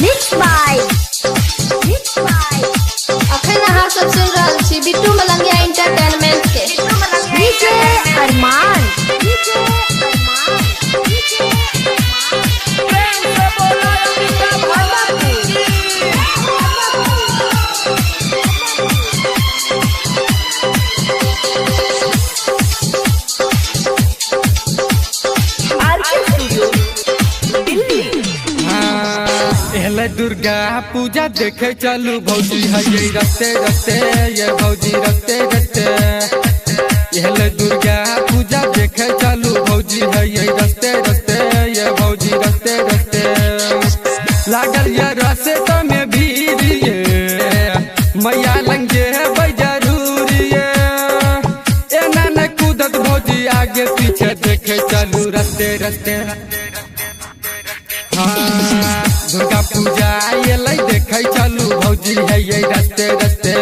Mixed by अखन अहाँ सब सुन रहल छी बिट्टू मलंगिया एंटरटेनमेंट के डीजे अरमान। दुर्गा पूजा देखे चलू भौजी है ये रस्ते रस्ते ये भौजी रस्ते रस्ते ये दुर्गा पूजा देखे चलू भौजी है ये रस्ते रस्ते ये भौजी रस्ते रस्ते लागल ये रस्ते में भीड़ ये मैया लंगे है जरूरी एना न कूदत भौजी आगे पीछे देखे चलू रस्ते रस्ते। हाँ दुर्गा पूजा ये देखे चलू भौजी है ये रस्ते रस्ते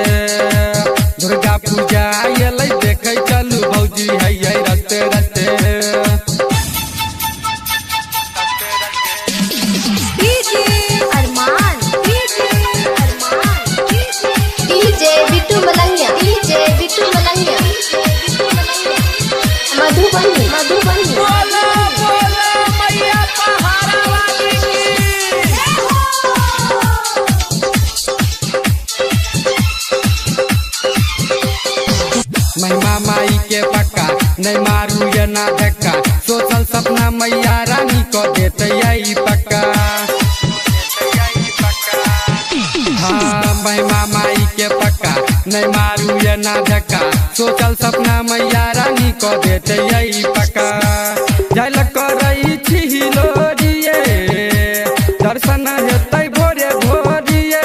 दुर्गा पूजा ये देखे चलू भौजी है ये रस्ते रस्ते। डीजे अरमान डीजे बिट्टू मलंगिया मधुबनी महिमा माई के पक्का नहीं मारू ये ना धक्का सोचल सपना मैया रानी को देते यही पक्का। हाँ महिमा माई के पक्का नहीं मारू ये ना धक्का सोचल सपना मैया रानी को देते यही पक्का। जल करई छी लोरिए दर्शन हेतै भोरे भोरिए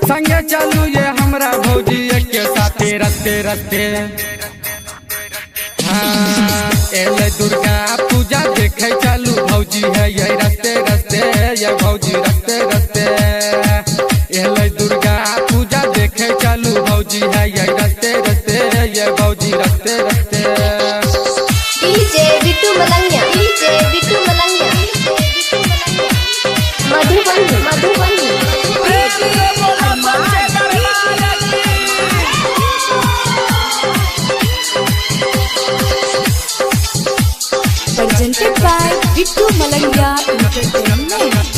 संगे चलू ये हमरा भौजी के साथे रस्ते रस्ते। हाँ एले दुर्गा पूजा देखे चलू भौजी है ये रस्ते रस्ते ये भौजी रस्ते रस्ते एले दुर्गा पूजा देखे चलू भौजी है ये रस्ते रस्ते ये भौजी रस्ते रस्ते। DJ Bittu Malangiya Madhubani presented by Bittu Malangiya entertainment.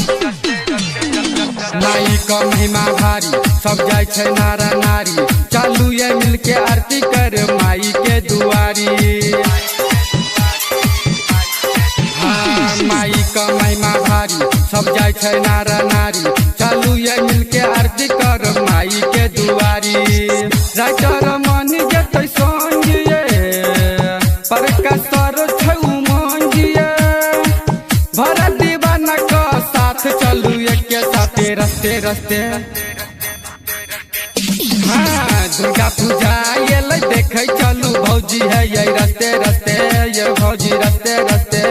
माई का महिमा भारी सब जाय छै नारा नारी चालू ये मिलके आरती कर माई के दुआरी। हाँ माई का महिमा भारी सब जाय छै नारा नारी चालू ये मिलके आरती कर माई के दुआरी। राइटर मन जतै संगिए पर कसर छै उमंगिए भरत दीवाना का साथ चलू एक साथे रस्ते रस्ते। हाँ दुर्गा पूजा ये देखे चलू भौजी है ये रस्ते रस्ते ये भौजी रस्ते रस्ते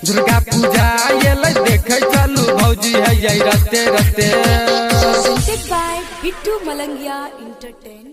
दुर्गा पूजा ये देखे चलू भौजी है ये रस्ते रस्ते। presented by Bittu Malangiya entertainment.